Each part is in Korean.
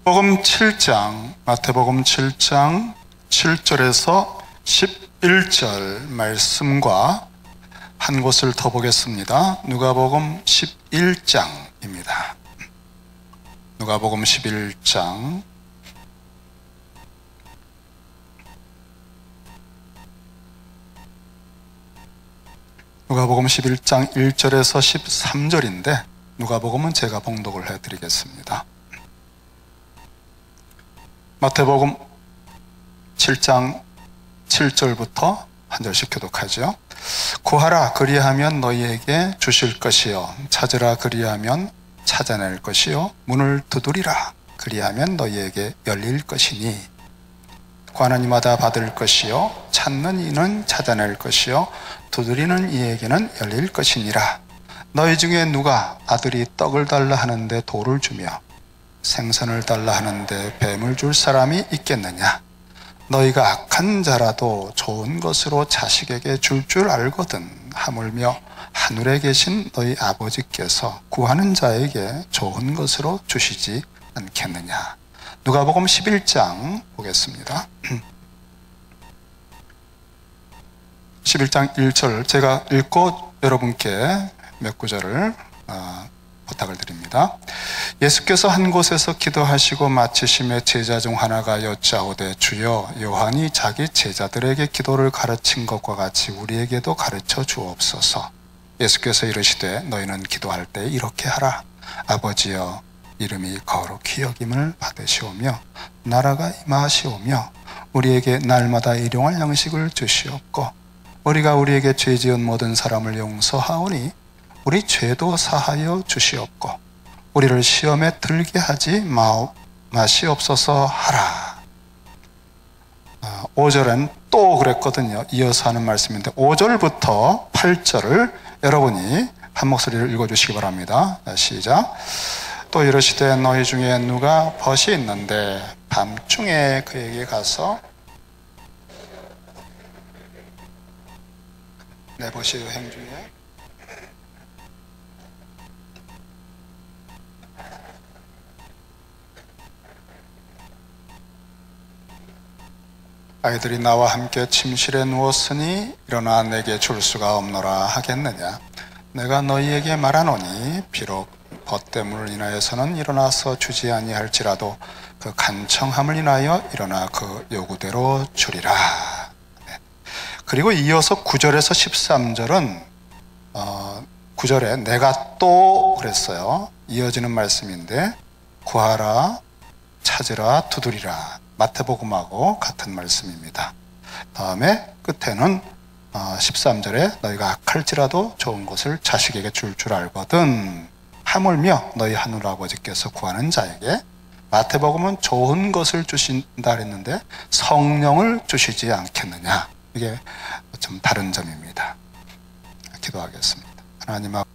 복음 7장, 마태복음 7장 7절에서 11절 말씀과 한 곳을 더 보겠습니다. 누가복음 11장입니다. 누가복음 11장 누가복음 11장 1절에서 13절인데 누가복음은 제가 봉독을 해드리겠습니다. 마태복음 7장 7절부터 한 절씩 교독하죠. 구하라 그리하면 너희에게 주실 것이요 찾으라 그리하면 찾아낼 것이요 문을 두드리라 그리하면 너희에게 열릴 것이니 구하는 이마다 받을 것이요 찾는 이는 찾아낼 것이요 두드리는 이에게는 열릴 것이니라. 너희 중에 누가 아들이 떡을 달라 하는데 돌을 주며 생선을 달라 하는데 뱀을 줄 사람이 있겠느냐? 너희가 악한 자라도 좋은 것으로 자식에게 줄 알거든 하물며 하늘에 계신 너희 아버지께서 구하는 자에게 좋은 것으로 주시지 않겠느냐? 누가복음 11장 보겠습니다. 11장 1절 제가 읽고 여러분께 몇 구절을 부탁을 드립니다. 예수께서 한 곳에서 기도하시고 마치심에 제자 중 하나가 여짜오되 주여 요한이 자기 제자들에게 기도를 가르친 것과 같이 우리에게도 가르쳐 주옵소서. 예수께서 이르시되 너희는 기도할 때 이렇게 하라. 아버지여 이름이 거룩히 여김을 받으시오며 나라가 임하시오며 우리에게 날마다 일용할 양식을 주시옵고 우리가 우리에게 죄 지은 모든 사람을 용서하오니 우리 죄도 사하여 주시옵고 우리를 시험에 들게 하지 마시옵소서 하라. 5절은 또 그랬거든요. 이어서 하는 말씀인데 5절부터 8절을 여러분이 한 목소리를 읽어주시기 바랍니다. 시작. 또 이르시되 너희 중에 누가 벗이 있는데 밤중에 그에게 가서 내 벗이 여행 중에 아이들이 나와 함께 침실에 누웠으니 일어나 내게 줄 수가 없노라 하겠느냐? 내가 너희에게 말하노니 비록 벗됨을 인하여서는 일어나서 주지 아니할지라도 그 간청함을 인하여 일어나 그 요구대로 주리라. 그리고 이어서 9절에서 13절은 9절에 내가 또 그랬어요. 이어지는 말씀인데 구하라 찾으라 두드리라. 마태복음하고 같은 말씀입니다. 다음에 끝에는 13절에 너희가 악할지라도 좋은 것을 자식에게 줄 알거든 하물며 너희 하늘 아버지께서 구하는 자에게 마태복음은 좋은 것을 주신다 그랬는데 성령을 주시지 않겠느냐. 이게 좀 다른 점입니다. 기도하겠습니다. 하나님 아버지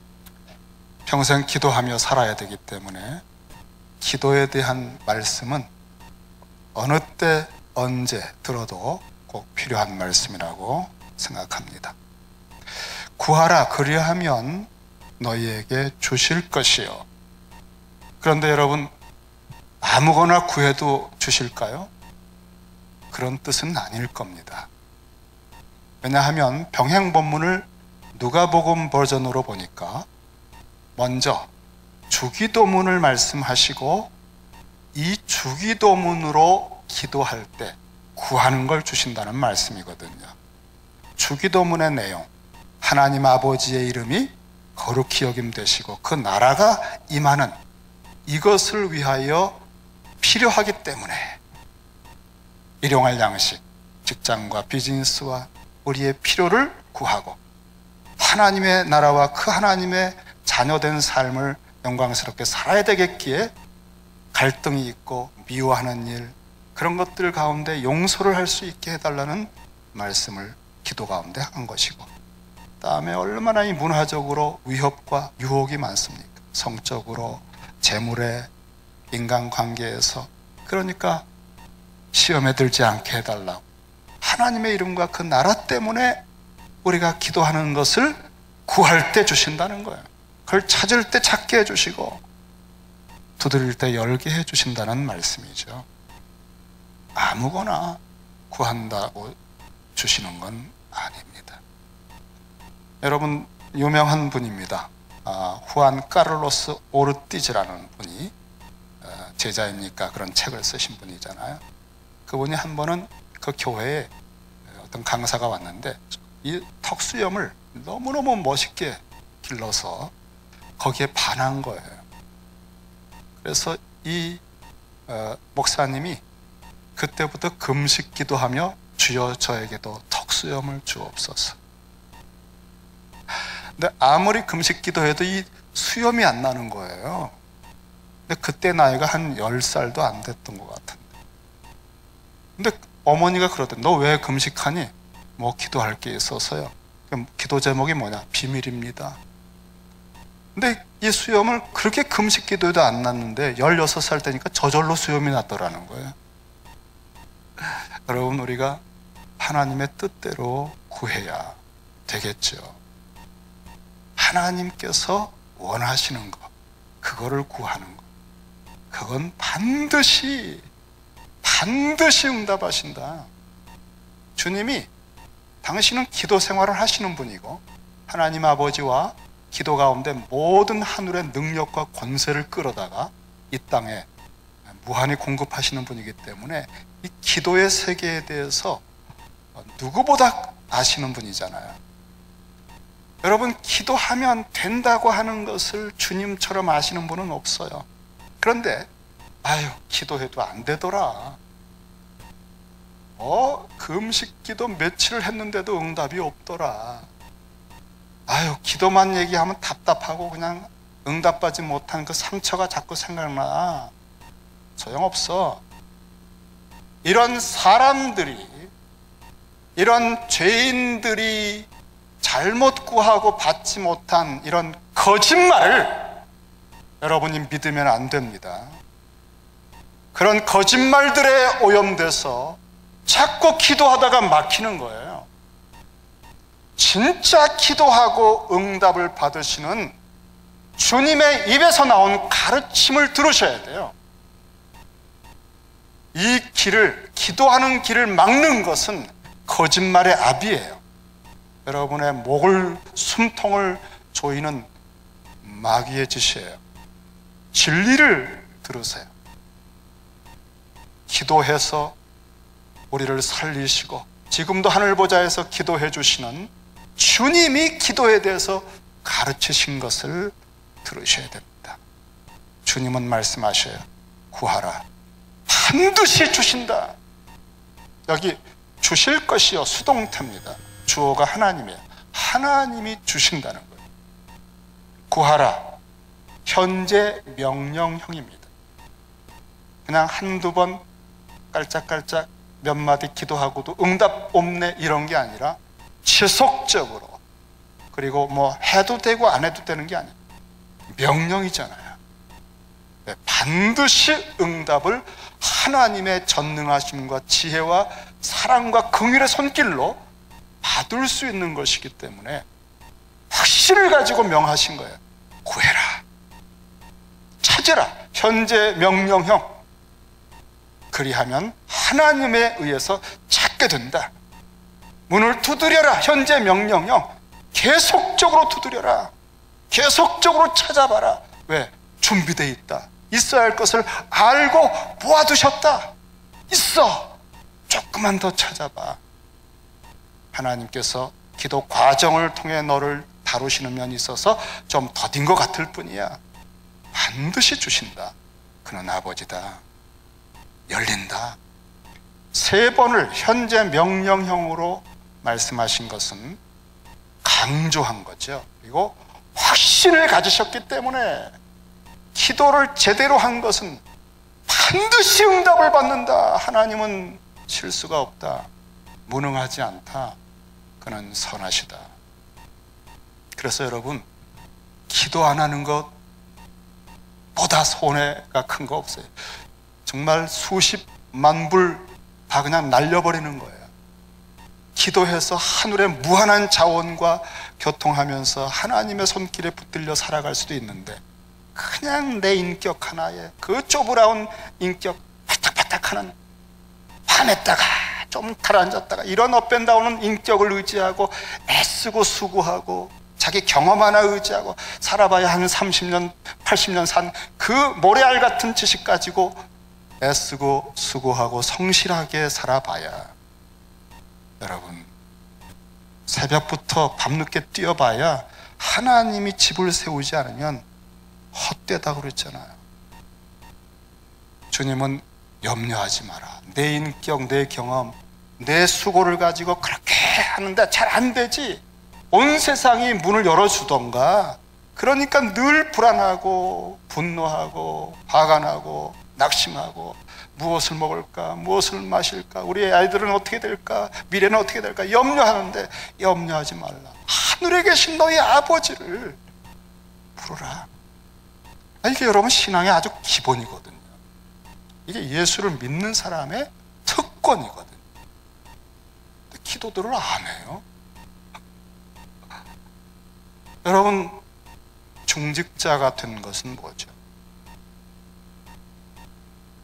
평생 기도하며 살아야 되기 때문에 기도에 대한 말씀은 어느 때 언제 들어도 꼭 필요한 말씀이라고 생각합니다. 구하라 그리하면 너희에게 주실 것이요. 그런데 여러분 아무거나 구해도 주실까요? 그런 뜻은 아닐 겁니다. 왜냐하면 병행본문을 누가복음 버전으로 보니까 먼저 주기도문을 말씀하시고 이 주기도문으로 기도할 때 구하는 걸 주신다는 말씀이거든요. 주기도문의 내용, 하나님 아버지의 이름이 거룩히 여김되시고 그 나라가 임하는 이것을 위하여 필요하기 때문에 일용할 양식, 직장과 비즈니스와 우리의 필요를 구하고 하나님의 나라와 그 하나님의 자녀된 삶을 영광스럽게 살아야 되겠기에 갈등이 있고 미워하는 일 그런 것들 가운데 용서를 할 수 있게 해달라는 말씀을 기도 가운데 한 것이고 다음에 얼마나 이 문화적으로 위협과 유혹이 많습니까? 성적으로, 재물에, 인간관계에서 그러니까 시험에 들지 않게 해달라고 하나님의 이름과 그 나라 때문에 우리가 기도하는 것을 구할 때 주신다는 거예요. 그걸 찾을 때 찾게 해주시고 두드릴 때 열게 해주신다는 말씀이죠. 아무거나 구한다고 주시는 건 아닙니다. 여러분, 유명한 분입니다. 후안 카를로스 오르티즈라는 분이 제자입니까? 그런 책을 쓰신 분이잖아요. 그분이 한 번은 그 교회에 어떤 강사가 왔는데 이 턱수염을 너무너무 멋있게 길러서 거기에 반한 거예요. 그래서 이 목사님이 그때부터 금식 기도하며 주여 저에게도 턱수염을 주옵소서. 근데 아무리 금식 기도해도 이 수염이 안 나는 거예요. 근데 그때 나이가 한 10살도 안 됐던 것 같은데. 근데 어머니가 그러더니 너 왜 금식하니? 뭐 기도할 게 있어서요. 그럼 기도 제목이 뭐냐? 비밀입니다. 근데 이 수염을 그렇게 금식 기도해도 안 났는데 16살 되니까 저절로 수염이 났더라는 거예요. 여러분, 우리가 하나님의 뜻대로 구해야 되겠죠. 하나님께서 원하시는 것, 그거를 구하는 것, 그건 반드시 응답하신다. 주님이 당신은 기도 생활을 하시는 분이고 하나님 아버지와 기도 가운데 모든 하늘의 능력과 권세를 끌어다가 이 땅에 무한히 공급하시는 분이기 때문에 이 기도의 세계에 대해서 누구보다 아시는 분이잖아요. 여러분, 기도하면 된다고 하는 것을 주님처럼 아시는 분은 없어요. 그런데 기도해도 안 되더라. 금식 기도 며칠을 했는데도 응답이 없더라. 기도만 얘기하면 답답하고 그냥 응답받지 못한 그 상처가 자꾸 생각나. 소용없어. 이런 사람들이, 이런 죄인들이 잘못 구하고 받지 못한 이런 거짓말을 여러분이 믿으면 안 됩니다. 그런 거짓말들에 오염돼서 자꾸 기도하다가 막히는 거예요. 진짜 기도하고 응답을 받으시는 주님의 입에서 나온 가르침을 들으셔야 돼요. 이 길을, 기도하는 길을 막는 것은 거짓말의 압이에요. 여러분의 목을, 숨통을 조이는 마귀의 짓이에요. 진리를 들으세요. 기도해서 우리를 살리시고 지금도 하늘 보좌에서 기도해 주시는 주님이 기도에 대해서 가르치신 것을 들으셔야 됩니다. 주님은 말씀하셔요. 구하라. 반드시 주신다. 여기 주실 것이요 수동태입니다. 주어가 하나님이에요. 하나님이 주신다는 거예요. 구하라. 현재 명령형입니다. 그냥 한두 번 깔짝깔짝 몇 마디 기도하고도 응답 없네 이런 게 아니라 지속적으로, 그리고 뭐 해도 되고 안 해도 되는 게 아니에요. 명령이잖아요. 네, 반드시 응답을 하나님의 전능하심과 지혜와 사랑과 긍휼의 손길로 받을 수 있는 것이기 때문에 확신을 가지고 명하신 거예요. 구해라. 찾으라. 현재 명령형. 그리하면 하나님에 의해서 찾게 된다. 문을 두드려라. 현재 명령형. 계속적으로 두드려라. 계속적으로 찾아봐라. 왜? 준비되어 있다. 있어야 할 것을 알고 모아두셨다. 있어. 조금만 더 찾아봐. 하나님께서 기도 과정을 통해 너를 다루시는 면이 있어서 좀 더딘 것 같을 뿐이야. 반드시 주신다. 그는 아버지다. 열린다. 3번을 현재 명령형으로 말씀하신 것은 강조한 거죠. 그리고 확신을 가지셨기 때문에 기도를 제대로 한 것은 반드시 응답을 받는다. 하나님은 실수가 없다. 무능하지 않다. 그는 선하시다. 그래서 여러분, 기도 안 하는 것보다 손해가 큰 거 없어요. 정말 수십만 불 다 그냥 날려버리는 거예요. 기도해서 하늘의 무한한 자원과 교통하면서 하나님의 손길에 붙들려 살아갈 수도 있는데 그냥 내 인격 하나에 그 쪼그라운 인격 바짝바짝하는 밤에다가 좀 가라앉았다가 이런 업앤다운은 인격을 의지하고 애쓰고 수고하고 자기 경험 하나 의지하고 살아봐야 한 30년 80년 산 그 모래알 같은 지식 가지고 애쓰고 수고하고 성실하게 살아봐야, 여러분, 새벽부터 밤늦게 뛰어봐야 하나님이 집을 세우지 않으면 헛되다고 그랬잖아요. 주님은 염려하지 마라. 내 인격, 내 경험, 내 수고를 가지고 그렇게 하는데 잘 안 되지. 온 세상이 문을 열어주던가. 그러니까 늘 불안하고 분노하고 화가 나고 낙심하고 무엇을 먹을까, 무엇을 마실까, 우리 아이들은 어떻게 될까, 미래는 어떻게 될까 염려하는데 염려하지 말라. 하늘에 계신 너희 아버지를 부르라. 이게 여러분 신앙의 아주 기본이거든요. 이게 예수를 믿는 사람의 특권이거든요. 근데 기도들을 안 해요. 여러분, 중직자가 된 것은 뭐죠?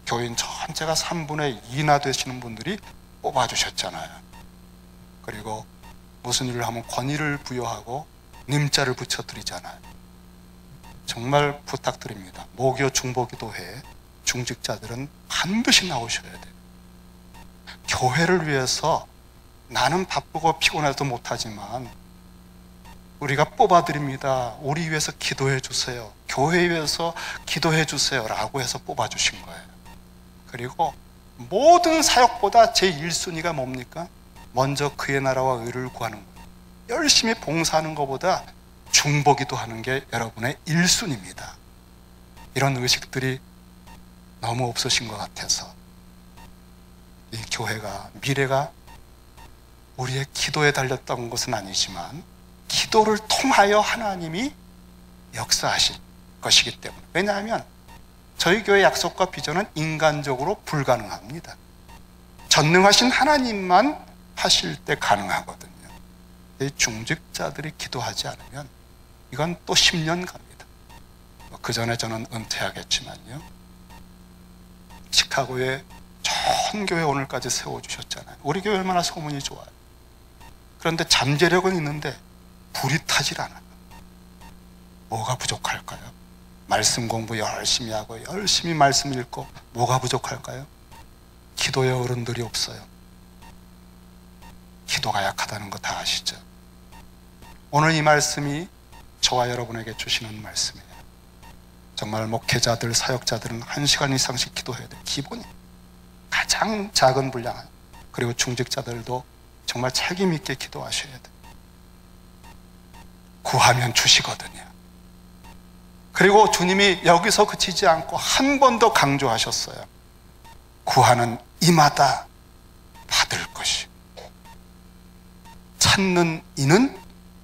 교인 전체가 3분의 2나 되시는 분들이 뽑아주셨잖아요. 그리고 무슨 일을 하면 권위를 부여하고 님자를 붙여드리잖아요. 정말 부탁드립니다. 모교 중보기도회 중직자들은 반드시 나오셔야 돼요. 교회를 위해서 나는 바쁘고 피곤해도 못하지만 우리가 뽑아드립니다. 우리 위해서 기도해 주세요. 교회 위해서 기도해 주세요 라고 해서 뽑아주신 거예요. 그리고 모든 사역보다 제1순위가 뭡니까? 먼저 그의 나라와 의를 구하는 거예요. 열심히 봉사하는 것보다 중보기도 하는 게 여러분의 1순위입니다. 이런 의식들이 너무 없으신 것 같아서 이 교회가, 미래가 우리의 기도에 달렸던 것은 아니지만 기도를 통하여 하나님이 역사하실 것이기 때문에. 왜냐하면 저희 교회 약속과 비전은 인간적으로 불가능합니다. 전능하신 하나님만 하실 때 가능하거든요. 이 중직자들이 기도하지 않으면 이건 또 10년 갑니다. 그 전에 저는 은퇴하겠지만요. 시카고에 좋은 교회 오늘까지 세워주셨잖아요. 우리 교회 얼마나 소문이 좋아요. 그런데 잠재력은 있는데 불이 타질 않아요. 뭐가 부족할까요? 말씀 공부 열심히 하고 열심히 말씀 읽고 뭐가 부족할까요? 기도의 어른들이 없어요. 기도가 약하다는 거 다 아시죠? 오늘 이 말씀이 저와 여러분에게 주시는 말씀이에요. 정말 목회자들, 사역자들은 1시간 이상씩 기도해야 돼요. 기본이 가장 작은 분량. 그리고 중직자들도 정말 책임 있게 기도하셔야 돼요. 구하면 주시거든요. 그리고 주님이 여기서 그치지 않고 한 번 더 강조하셨어요. 구하는 이마다 받을 것이, 찾는 이는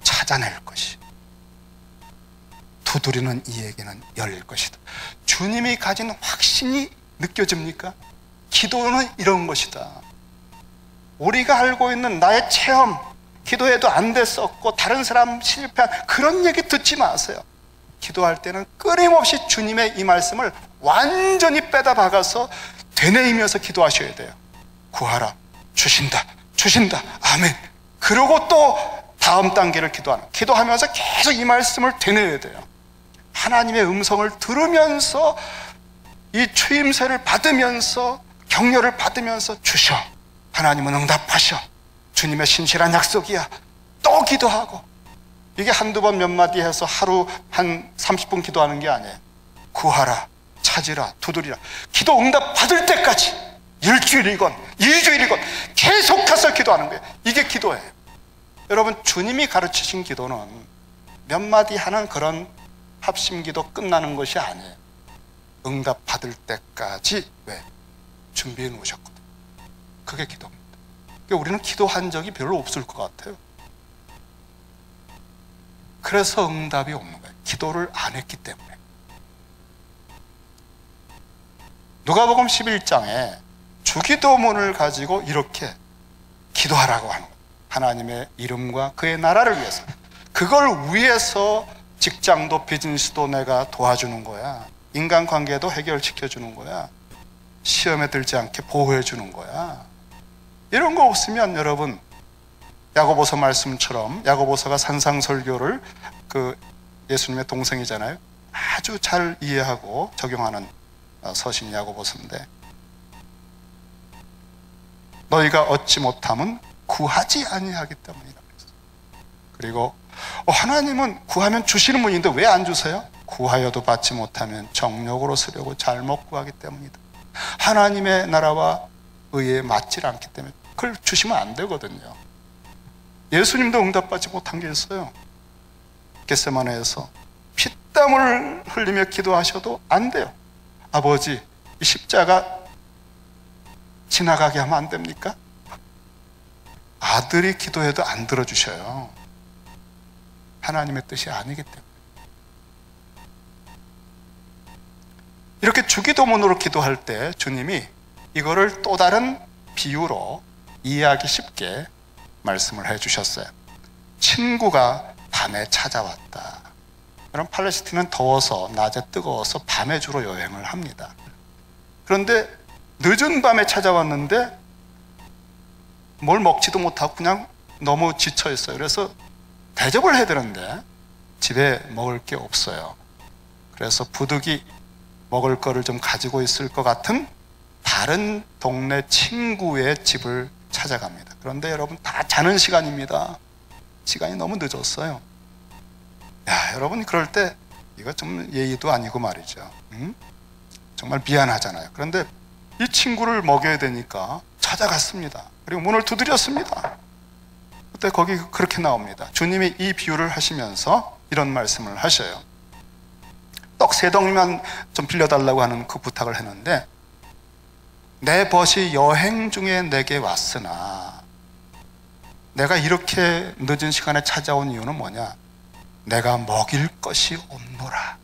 찾아낼 것이, 두드리는 이에게는 열릴 것이다. 주님이 가진 확신이 느껴집니까? 기도는 이런 것이다. 우리가 알고 있는 나의 체험, 기도해도 안 됐었고 다른 사람 실패한 그런 얘기 듣지 마세요. 기도할 때는 끊임없이 주님의 이 말씀을 완전히 빼다 박아서 되뇌이면서 기도하셔야 돼요. 구하라, 주신다, 주신다, 아멘. 그리고 또 다음 단계를 기도하면서 계속 이 말씀을 되뇌어야 돼요. 하나님의 음성을 들으면서 이 추임새를 받으면서 격려를 받으면서 주셔. 하나님은 응답하셔. 주님의 신실한 약속이야. 또 기도하고. 이게 한두 번 몇 마디 해서 하루 한 30분 기도하는 게 아니에요. 구하라, 찾으라, 두드리라. 기도 응답 받을 때까지 일주일이건 2주일이건 계속해서 기도하는 거예요. 이게 기도예요. 여러분, 주님이 가르치신 기도는 몇 마디 하는 그런 합심기도 끝나는 것이 아니에요. 응답 받을 때까지 왜? 준비해 놓으셨거든요. 그게 기도입니다. 그러니까 우리는 기도한 적이 별로 없을 것 같아요. 그래서 응답이 없는 거예요. 기도를 안 했기 때문에. 누가복음 11장에 주기도문을 가지고 이렇게 기도하라고 하는 거예요. 하나님의 이름과 그의 나라를 위해서. 그걸 위해서 직장도 비즈니스도 내가 도와주는 거야. 인간관계도 해결시켜주는 거야. 시험에 들지 않게 보호해주는 거야. 이런 거 없으면 여러분, 야고보서 말씀처럼, 야고보서가 산상설교를 예수님의 동생이잖아요. 아주 잘 이해하고 적용하는 서신 야고보서인데, 너희가 얻지 못함은 구하지 아니하기 때문이다. 그리고 하나님은 구하면 주시는 분인데 왜 안 주세요? 구하여도 받지 못하면 정욕으로 쓰려고 잘못 구하기 때문이다. 하나님의 나라와 의에 맞질 않기 때문에 그걸 주시면 안 되거든요. 예수님도 응답받지 못한 게 있어요. 겟세마네에서 피땀을 흘리며 기도하셔도 안 돼요. 아버지, 이 십자가 지나가게 하면 안 됩니까? 아들이 기도해도 안 들어주셔요. 하나님의 뜻이 아니기 때문에. 이렇게 주기도문으로 기도할 때 주님이 이거를 또 다른 비유로 이해하기 쉽게 말씀을 해주셨어요. 친구가 밤에 찾아왔다. 그럼 팔레스틴은 더워서 낮에 뜨거워서 밤에 주로 여행을 합니다. 그런데 늦은 밤에 찾아왔는데 뭘 먹지도 못하고 그냥 너무 지쳐 있어요. 그래서 대접을 해야 되는데 집에 먹을 게 없어요. 그래서 부득이 먹을 거를 좀 가지고 있을 것 같은 다른 동네 친구의 집을 찾아갑니다. 그런데 여러분, 다 자는 시간입니다. 시간이 너무 늦었어요. 여러분, 그럴 때 이거 좀 예의도 아니고 말이죠. 정말 미안하잖아요. 그런데 이 친구를 먹여야 되니까 찾아갔습니다. 그리고 문을 두드렸습니다. 그때 거기 그렇게 나옵니다. 주님이 이 비유를 하시면서 이런 말씀을 하셔요. 떡 3덩이만 좀 빌려달라고 하는 그 부탁을 했는데, 내 벗이 여행 중에 내게 왔으나 내가 이렇게 늦은 시간에 찾아온 이유는 뭐냐? 내가 먹일 것이 없노라.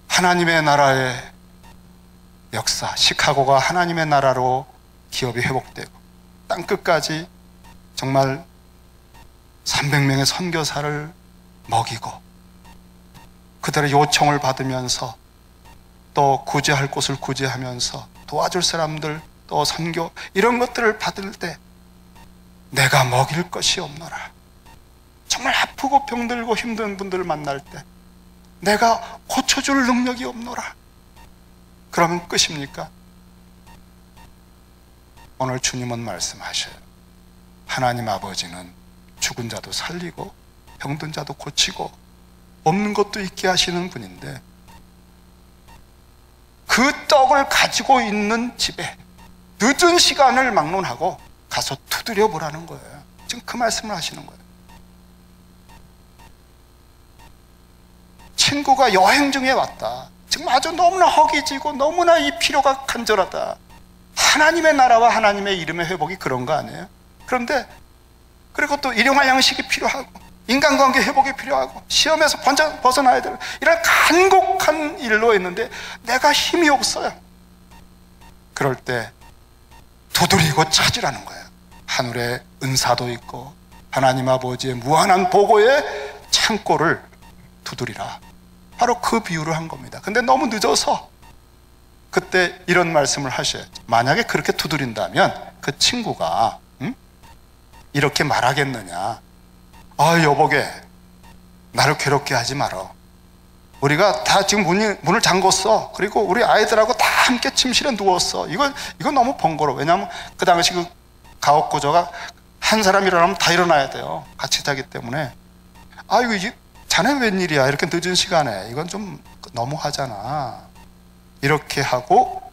하나님의 나라의 역사, 시카고가 하나님의 나라로 기업이 회복되고 땅끝까지 정말 300명의 선교사를 먹이고 그들의 요청을 받으면서 또 구제할 곳을 구제하면서 도와줄 사람들 또 선교 이런 것들을 받을 때 내가 먹일 것이 없노라. 정말 아프고 병들고 힘든 분들을 만날 때 내가 고쳐줄 능력이 없노라. 그러면 끝입니까? 오늘 주님은 말씀하셔요. 하나님 아버지는 죽은 자도 살리고 병든 자도 고치고 없는 것도 있게 하시는 분인데, 그 떡을 가지고 있는 집에 늦은 시간을 막론하고 가서 두드려 보라는 거예요. 지금 그 말씀을 하시는 거예요. 친구가 여행 중에 왔다. 지금 아주 너무나 허기지고 너무나 이 필요가 간절하다. 하나님의 나라와 하나님의 이름의 회복이 그런 거 아니에요? 그런데 그리고 또 일용할 양식이 필요하고 인간관계 회복이 필요하고 시험에서 벗어나야 되는 이런 간곡한 일로 했는데 내가 힘이 없어요. 그럴 때 두드리고 찾으라는 거예요. 하늘에 은사도 있고 하나님 아버지의 무한한 보고의 창고를 두드리라. 바로 그 비유를 한 겁니다. 근데 너무 늦어서 그때 이런 말씀을 하셔요. 만약에 그렇게 두드린다면 그 친구가 이렇게 말하겠느냐. 여보게, 나를 괴롭게 하지 말어. 우리가 다 지금 문을 잠궜어. 그리고 우리 아이들하고 다 함께 침실에 누웠어. 이거 너무 번거로워. 왜냐하면 그 당시 그 가옥구조가 한 사람 일어나면 다 일어나야 돼요. 같이 자기 때문에. 이거 자네 웬일이야, 이렇게 늦은 시간에. 이건 좀 너무하잖아. 이렇게 하고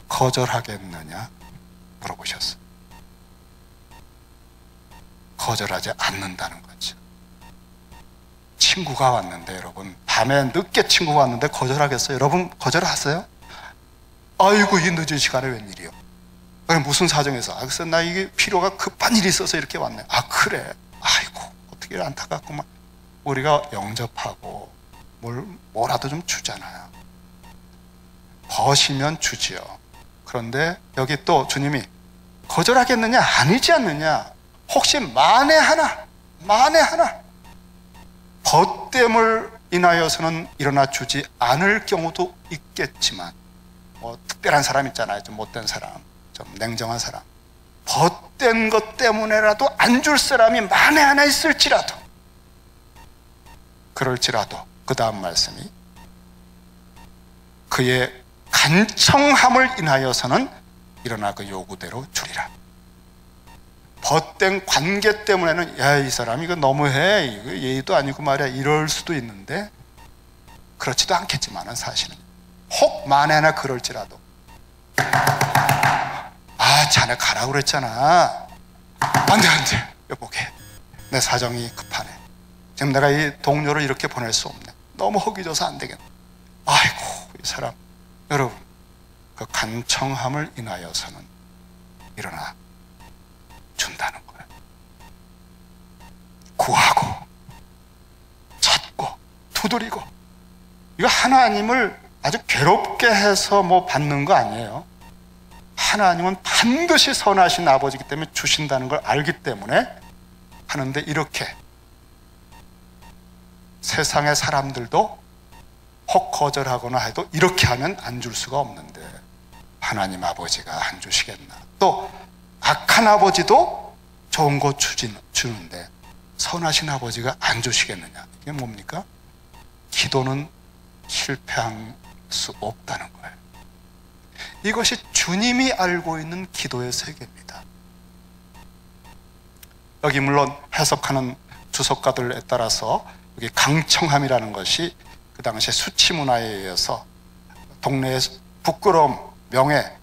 거절하겠느냐 물어보셨어요. 거절하지 않는다는 거죠. 친구가 왔는데, 여러분, 밤에 늦게 친구가 왔는데 거절하겠어요? 여러분 거절하세요? 아이고, 이 늦은 시간에 웬일이요? 무슨 사정에서? 글쎄, 나 이게 필요가 급한 일이 있어서 이렇게 왔네. 그래? 아이고, 어떻게 안타깝구만. 우리가 영접하고 뭐라도 좀 주잖아요. 버시면 주지요. 그런데 여기 또 주님이 거절하겠느냐? 아니지 않느냐? 혹시 만에 하나 벗됨을 인하여서는 일어나 주지 않을 경우도 있겠지만, 뭐 특별한 사람 있잖아요. 좀 못된 사람, 좀 냉정한 사람. 벗된 것 때문에라도 안 줄 사람이 만에 하나 있을지라도, 그럴지라도 그 다음 말씀이 그의 간청함을 인하여서는 일어나 그 요구대로 주리라. 벗된 관계 때문에는 야, 이 사람 이거 너무해, 이거 예의도 아니고 말이야, 이럴 수도 있는데, 그렇지도 않겠지만은 사실은 혹 만에 하나 그럴지라도, 아, 자네 가라고 그랬잖아. 안돼 여보게, 내 사정이 급하네. 지금 내가 이 동료를 이렇게 보낼 수 없네. 너무 허기져서 안 되겠네. 아이고, 이 사람. 여러분, 그 간청함을 인하여서는 일어나 준다는 거예요. 구하고 찾고 두드리고. 이거 하나님을 아주 괴롭게 해서 뭐 받는 거 아니에요. 하나님은 반드시 선하신 아버지이기 때문에 주신다는 걸 알기 때문에 하는데, 이렇게 세상의 사람들도 혹 거절하거나 해도 이렇게 하면 안 줄 수가 없는데 하나님 아버지가 안 주시겠나. 또 악한 아버지도 좋은 거 주는데 선하신 아버지가 안 주시겠느냐. 이게 뭡니까? 기도는 실패할 수 없다는 거예요. 이것이 주님이 알고 있는 기도의 세계입니다. 여기 물론 해석하는 주석가들에 따라서 여기 강청함이라는 것이 그 당시에 수치 문화에 의해서 동네에 부끄러움, 명예,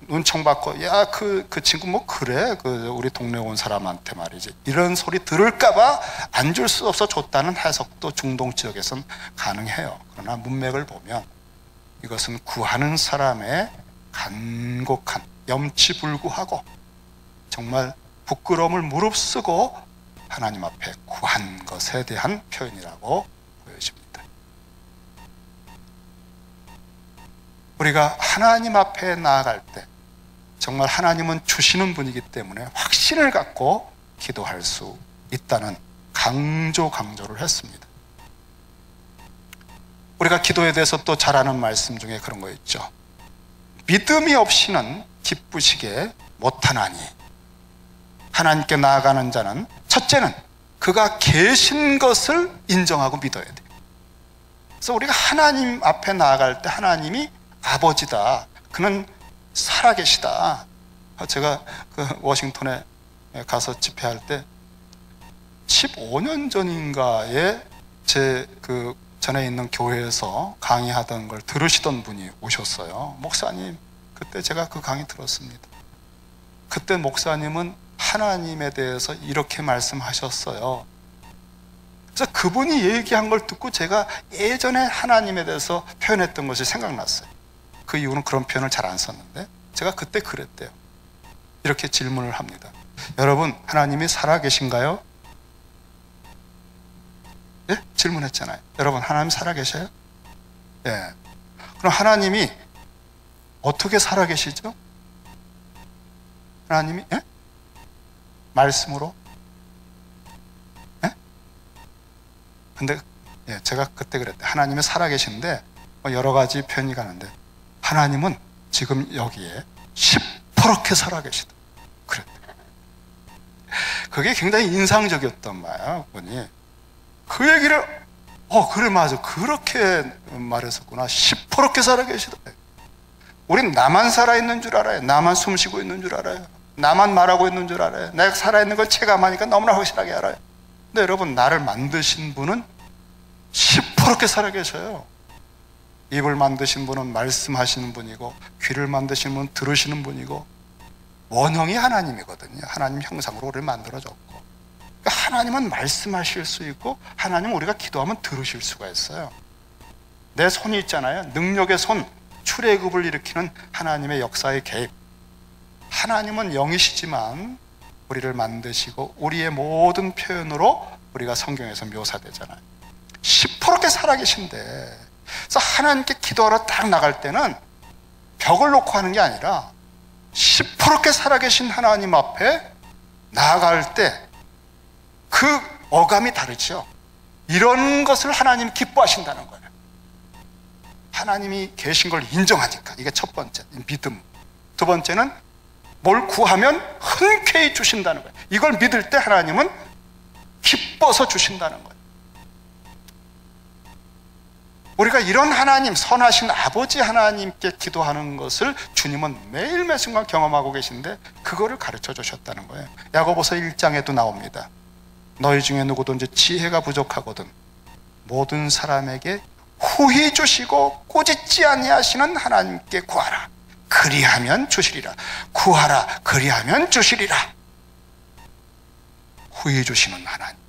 눈총받고, 야, 그 친구 뭐 그래? 우리 동네 온 사람한테 말이지, 이런 소리 들을까봐 안 줄 수 없어 줬다는 해석도 중동 지역에선 가능해요. 그러나 문맥을 보면 이것은 구하는 사람의 간곡한, 염치불구하고 정말 부끄러움을 무릅쓰고 하나님 앞에 구한 것에 대한 표현이라고 보여집니다. 우리가 하나님 앞에 나아갈 때 정말 하나님은 주시는 분이기 때문에 확신을 갖고 기도할 수 있다는 강조를 했습니다. 우리가 기도에 대해서 또 잘 아는 말씀 중에 그런 거 있죠. 믿음이 없이는 기쁘시게 못하나니. 하나님께 나아가는 자는 첫째는 그가 계신 것을 인정하고 믿어야 돼요. 그래서 우리가 하나님 앞에 나아갈 때 하나님이 아버지다, 그는 살아계시다. 제가 그 워싱턴에 가서 집회할 때 15년 전인가에 제 그 전에 있는 교회에서 강의하던 걸 들으시던 분이 오셨어요. 목사님, 그때 제가 그 강의 들었습니다. 그때 목사님은 하나님에 대해서 이렇게 말씀하셨어요. 그래서 그분이 얘기한 걸 듣고 제가 예전에 하나님에 대해서 표현했던 것이 생각났어요. 그 이후는 그런 표현을 잘 안 썼는데 제가 그때 그랬대요. 이렇게 질문을 합니다. 여러분, 하나님이 살아계신가요? 예? 질문했잖아요. 여러분, 하나님 살아계셔요? 예. 그럼 하나님이 어떻게 살아계시죠? 하나님이, 예? 말씀으로? 예? 근데 예, 제가 그때 그랬대. 하나님이 살아계신데 여러 가지 표현이 가는데 하나님은 지금 여기에 시퍼렇게 살아계시다. 그랬대. 그게 굉장히 인상적이었단 말이야, 그분이. 그 얘기를 그래, 맞아, 그렇게 말했었구나. 시퍼렇게 살아계시다. 우린 나만 살아있는 줄 알아요. 나만 숨쉬고 있는 줄 알아요. 나만 말하고 있는 줄 알아요. 내가 살아있는 걸 체감하니까 너무나 확실하게 알아요. 근데 여러분, 나를 만드신 분은 시퍼렇게 살아계셔요. 입을 만드신 분은 말씀하시는 분이고, 귀를 만드신 분은 들으시는 분이고, 원형이 하나님이거든요. 하나님 형상으로 우리를 만들어줬고, 그러니까 하나님은 말씀하실 수 있고, 하나님은 우리가 기도하면 들으실 수가 있어요. 내 손이 있잖아요. 능력의 손, 출애굽을 일으키는 하나님의 역사의 개입. 하나님은 영이시지만 우리를 만드시고 우리의 모든 표현으로 우리가 성경에서 묘사되잖아요. 시퍼렇게 살아계신데, 그래서 하나님께 기도하러 딱 나갈 때는 벽을 놓고 하는 게 아니라 시퍼렇게 살아계신 하나님 앞에 나아갈 때 그 어감이 다르죠. 이런 것을 하나님 기뻐하신다는 거예요. 하나님이 계신 걸 인정하니까. 이게 첫 번째, 믿음. 두 번째는 뭘 구하면 흔쾌히 주신다는 거예요. 이걸 믿을 때 하나님은 기뻐서 주신다는 거예요. 우리가 이런 하나님, 선하신 아버지 하나님께 기도하는 것을 주님은 매일 매 순간 경험하고 계신데 그거를 가르쳐 주셨다는 거예요. 야고보서 1장에도 나옵니다. 너희 중에 누구든지 지혜가 부족하거든 모든 사람에게 후히 주시고 꾸짖지 아니하시는 하나님께 구하라. 그리하면 주시리라. 구하라. 그리하면 주시리라. 후히 주시는 하나님.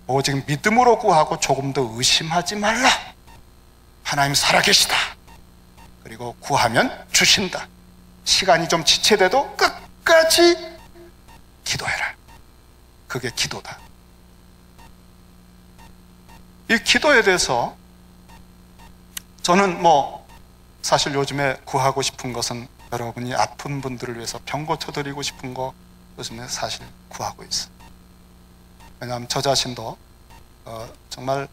오직 믿음으로 구하고 조금 더 의심하지 말라. 하나님 살아계시다. 그리고 구하면 주신다. 시간이 좀 지체돼도 끝까지 기도해라. 그게 기도다. 이 기도에 대해서 저는 사실 요즘에 구하고 싶은 것은 여러분이 아픈 분들을 위해서 병 고쳐드리고 싶은 거 요즘에 사실 구하고 있어요. 왜냐하면 저 자신도 정말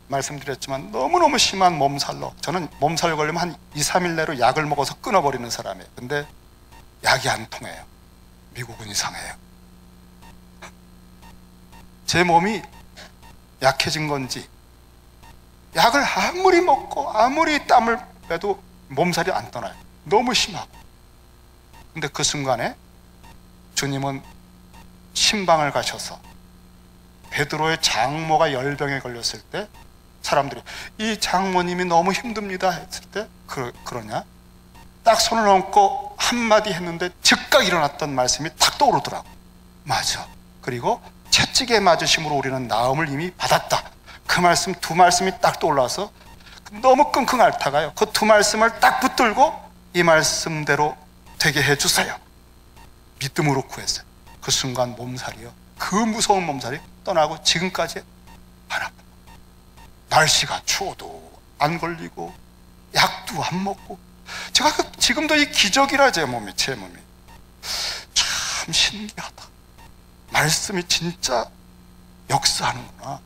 말씀드렸지만 너무너무 심한 몸살로, 저는 몸살 걸리면 한 2, 3일 내로 약을 먹어서 끊어버리는 사람이에요. 근데 약이 안 통해요. 미국은 이상해요. 제 몸이 약해진 건지 약을 아무리 먹고 아무리 땀을 빼도 몸살이 안 떠나요. 너무 심하고. 근데 그 순간에 주님은 신방을 가셔서 베드로의 장모가 열병에 걸렸을 때 사람들이 이 장모님이 너무 힘듭니다 했을 때 그러냐? 딱 손을 얹고 한마디 했는데 즉각 일어났던 말씀이 탁 떠오르더라고. 맞아. 그리고 채찍에 맞으심으로 우리는 나음을 이미 받았다. 그 말씀, 두 말씀이 딱 떠올라서 너무 끙끙 앓다가요, 그 두 말씀을 딱 붙들고 이 말씀대로 되게 해주세요. 믿음으로 구했어요. 그 순간 몸살이요, 그 무서운 몸살이 떠나고 지금까지 안 아파. 날씨가 추워도 안 걸리고 약도 안 먹고. 제가 지금도 이 기적이라 제 몸이 참 신기하다. 말씀이 진짜 역사하는구나.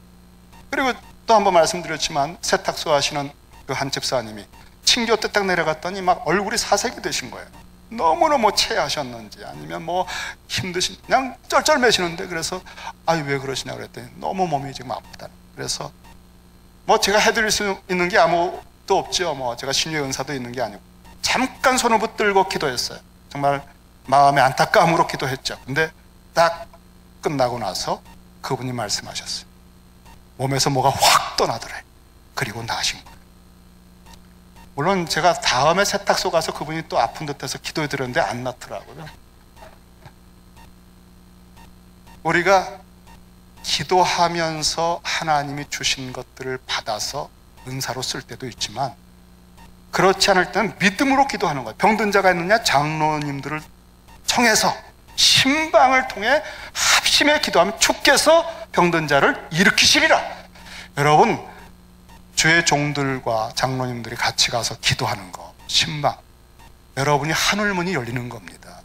그리고 또 한번 말씀드렸지만 세탁소 하시는 그 한 집사님이 층교 때 딱 내려갔더니 막 얼굴이 사색이 되신 거예요. 너무너무 체하셨는지 아니면 힘드신, 그냥 쩔쩔매시는데, 그래서 왜 그러시냐 그랬더니 너무 몸이 지금 아프다. 그래서 제가 해드릴 수 있는 게 아무것도 없죠. 제가 신유의 은사도 있는 게 아니고 잠깐 손을 붙들고 기도했어요. 정말 마음의 안타까움으로 기도했죠. 근데 딱 끝나고 나서 그분이 말씀하셨어요. 몸에서 뭐가 확 떠나더래. 그리고 나으신 거예요. 물론 제가 다음에 세탁소 가서 그분이 또 아픈 듯해서 기도해 드렸는데 안 낫더라고요. 우리가 기도하면서 하나님이 주신 것들을 받아서 은사로 쓸 때도 있지만 그렇지 않을 때는 믿음으로 기도하는 거예요. 병든 자가 있느냐? 장로님들을 청해서 신방을 통해 합심해 기도하면 주께서 병든 자를 일으키시리라. 여러분, 주의 종들과 장로님들이 같이 가서 기도하는 거, 신방, 여러분이 하늘문이 열리는 겁니다.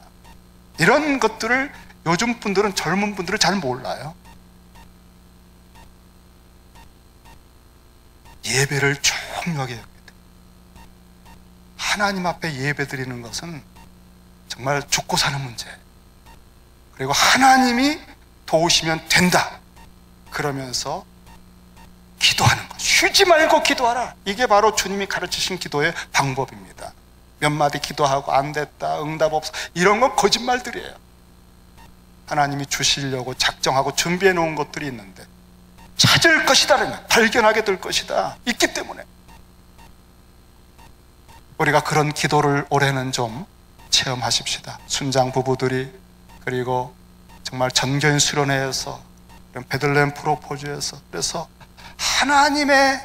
이런 것들을 요즘 분들은, 젊은 분들은 잘 몰라요. 예배를 중요하게 여깁니다. 하나님 앞에 예배 드리는 것은 정말 죽고 사는 문제예요. 그리고 하나님이 도우시면 된다, 그러면서 기도하는 것, 쉬지 말고 기도하라. 이게 바로 주님이 가르치신 기도의 방법입니다. 몇 마디 기도하고 안 됐다, 응답 없어, 이런 건 거짓말들이에요. 하나님이 주시려고 작정하고 준비해 놓은 것들이 있는데 찾을 것이다 그러면 발견하게 될 것이다 있기 때문에 우리가 그런 기도를 올해는 좀 체험하십시다. 순장 부부들이, 그리고 정말 전교인 수련회에서, 베들레헴 프로포즈에서, 그래서 하나님의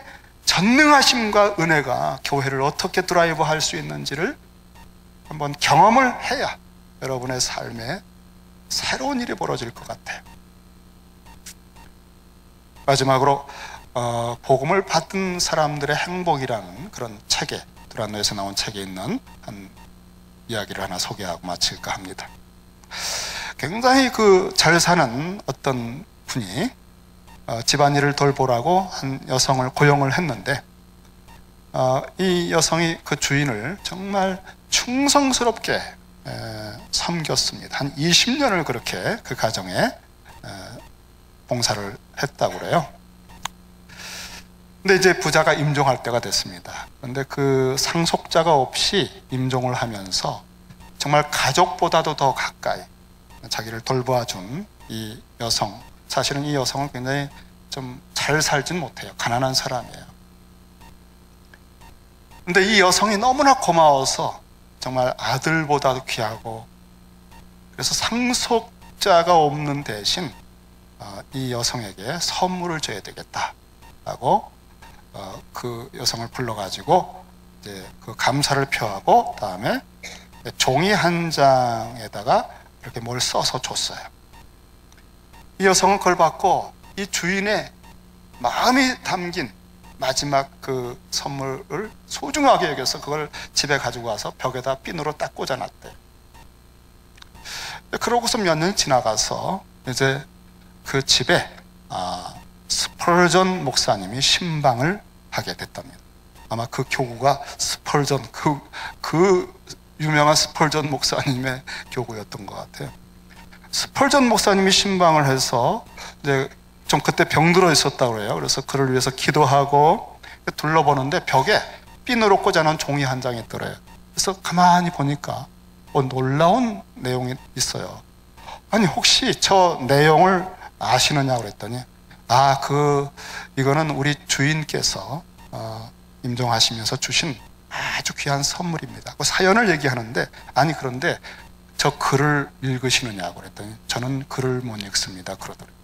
전능하심과 은혜가 교회를 어떻게 드라이브 할 수 있는지를 한번 경험을 해야 여러분의 삶에 새로운 일이 벌어질 것 같아요. 마지막으로 복음을 받은 사람들의 행복이라는 그런 책에, 두란노에서 나온 책에 있는 한 이야기를 하나 소개하고 마칠까 합니다. 굉장히 잘 사는 어떤 분이 집안일을 돌보라고 한 여성을 고용을 했는데 이 여성이 그 주인을 정말 충성스럽게 섬겼습니다. 한 20년을 그렇게 그 가정에 봉사를 했다고 그래요. 근데 이제 부자가 임종할 때가 됐습니다. 그런데 그 상속자가 없이 임종을 하면서 정말 가족보다도 더 가까이 자기를 돌보아준 이 여성, 사실은 이 여성은 굉장히 좀 잘 살진 못해요. 가난한 사람이에요. 근데 이 여성이 너무나 고마워서 정말 아들보다도 귀하고, 그래서 상속자가 없는 대신 이 여성에게 선물을 줘야 되겠다라고 그 여성을 불러가지고 이제 그 감사를 표하고 다음에 종이 한 장에다가 이렇게 뭘 써서 줬어요. 이 여성은 그걸 받고 이 주인의 마음이 담긴 마지막 그 선물을 소중하게 여겨서 그걸 집에 가지고 와서 벽에다 핀으로 딱 꽂아놨대요. 그러고서 몇 년 지나가서 이제 그 집에 스펄전 목사님이 신방을 하게 됐답니다. 아마 그 교구가 스펄전, 그 유명한 스펄전 목사님의 교구였던 것 같아요. 스펄전 목사님이 신방을 해서 이제 좀 그때 병들어 있었다고 그래요. 그래서 그를 위해서 기도하고 둘러보는데 벽에 핀으로 꽂아놓은 종이 한 장이 있더래요. 그래서 가만히 보니까 놀라운 내용이 있어요. 아니 혹시 저 내용을 아시느냐고 그랬더니 이거는 우리 주인께서 임종하시면서 주신 아주 귀한 선물입니다. 그 사연을 얘기하는데, 아니 그런데 저 글을 읽으시느냐고 그랬더니 저는 글을 못 읽습니다 그러더래요.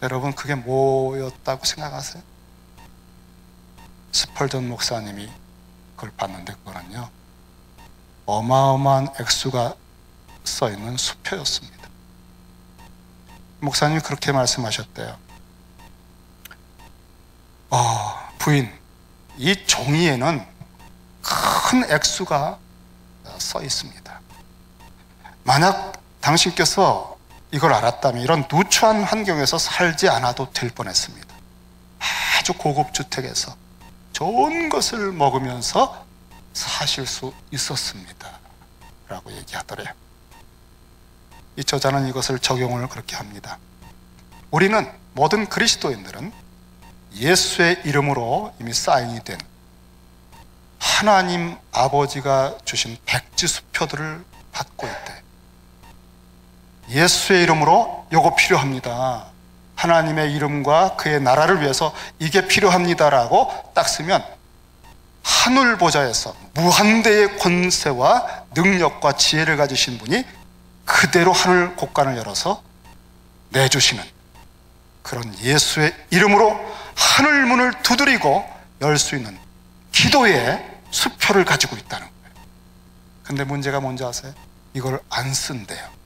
여러분 그게 뭐였다고 생각하세요? 스펄전 목사님이 그걸 봤는데 그거는요 어마어마한 액수가 써있는 수표였습니다. 목사님이 그렇게 말씀하셨대요. 부인, 이 종이에는 큰 액수가 써 있습니다. 만약 당신께서 이걸 알았다면 이런 누추한 환경에서 살지 않아도 될 뻔했습니다. 아주 고급 주택에서 좋은 것을 먹으면서 사실 수 있었습니다 라고 얘기하더래요. 이 저자는 이것을 적용을 그렇게 합니다. 우리는 모든 그리스도인들은 예수의 이름으로 이미 사인이 된 하나님 아버지가 주신 백지수표들을 받고 있대. 예수의 이름으로 요거 필요합니다. 하나님의 이름과 그의 나라를 위해서 이게 필요합니다라고 딱 쓰면 하늘 보좌에서 무한대의 권세와 능력과 지혜를 가지신 분이 그대로 하늘 곳간을 열어서 내주시는 그런 예수의 이름으로 하늘 문을 두드리고 열 수 있는 기도의 수표를 가지고 있다는 거예요. 근데 문제가 뭔지 아세요? 이걸 안 쓴대요.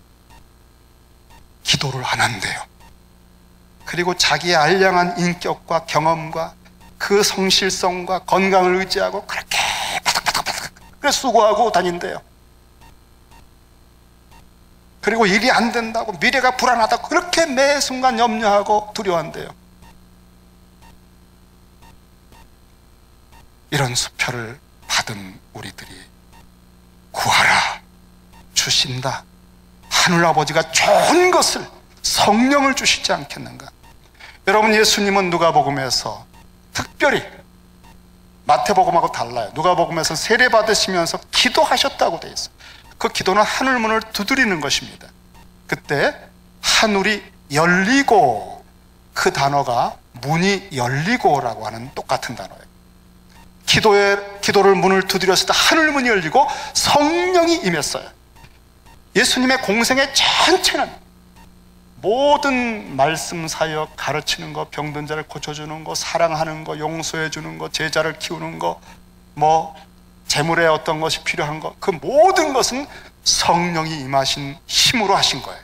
기도를 안 한대요. 그리고 자기의 알량한 인격과 경험과 그 성실성과 건강을 의지하고 그렇게 바닥바닥바닥 그래서 수고하고 다닌대요. 그리고 일이 안 된다고, 미래가 불안하다고 그렇게 매 순간 염려하고 두려워한대요. 이런 수표를 받은 우리들이 구하라, 주신다. 하늘 아버지가 좋은 것을, 성령을 주시지 않겠는가? 여러분, 예수님은 누가복음에서 특별히 마태복음하고 달라요. 누가복음에서 세례 받으시면서 기도하셨다고 돼 있어요. 그 기도는 하늘 문을 두드리는 것입니다. 그때 하늘이 열리고, 그 단어가 문이 열리고라고 하는 똑같은 단어예요. 기도를 문을 두드렸을 때 하늘 문이 열리고 성령이 임했어요. 예수님의 공생의 전체는 모든 말씀 사역, 가르치는 거, 병든 자를 고쳐주는 거, 사랑하는 거, 용서해 주는 거, 제자를 키우는 거, 재물에 어떤 것이 필요한 거, 그 모든 것은 성령이 임하신 힘으로 하신 거예요.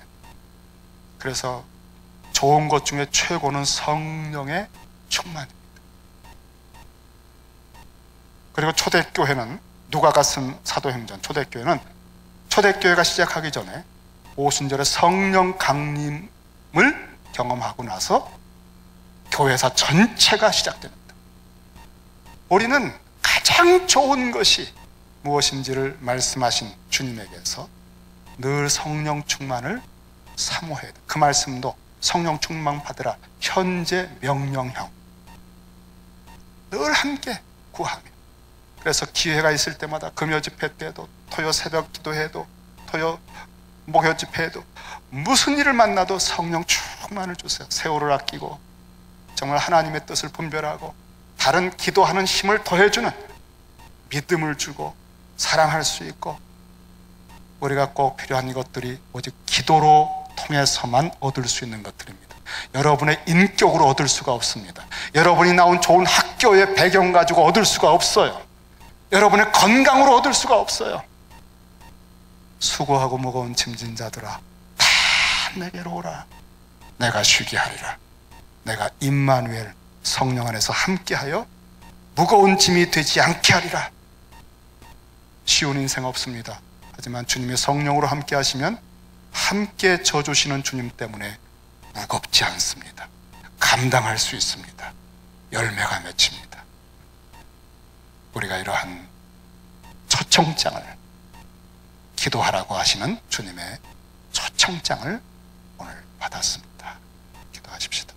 그래서 좋은 것 중에 최고는 성령의 충만입니다. 그리고 초대교회는, 누가가 쓴 사도행전, 초대교회가 시작하기 전에 오순절에 성령 강림을 경험하고 나서 교회사 전체가 시작됩니다. 우리는 가장 좋은 것이 무엇인지를 말씀하신 주님에게서 늘 성령 충만을 사모해야 돼. 그 말씀도 성령 충만 받으라 현재 명령형, 늘 함께 구하며, 그래서 기회가 있을 때마다 금요 집회 때도, 토요 새벽 기도회도, 토요 목요 집회에도 무슨 일을 만나도 성령 충만을 주세요. 세월을 아끼고 정말 하나님의 뜻을 분별하고 다른 기도하는 힘을 더해주는 믿음을 주고 사랑할 수 있고, 우리가 꼭 필요한 것들이 오직 기도로 통해서만 얻을 수 있는 것들입니다. 여러분의 인격으로 얻을 수가 없습니다. 여러분이 나온 좋은 학교의 배경 가지고 얻을 수가 없어요. 여러분의 건강으로 얻을 수가 없어요. 수고하고 무거운 짐진 자들아 다 내게로 오라, 내가 쉬게 하리라. 내가 임마누엘 성령 안에서 함께하여 무거운 짐이 되지 않게 하리라. 쉬운 인생 없습니다. 하지만 주님의 성령으로 함께 하시면 함께 져주시는 주님 때문에 무겁지 않습니다. 감당할 수 있습니다. 열매가 맺힙니다. 우리가 이러한 초청장을, 기도하라고 하시는 주님의 초청장을 오늘 받았습니다. 기도하십시다.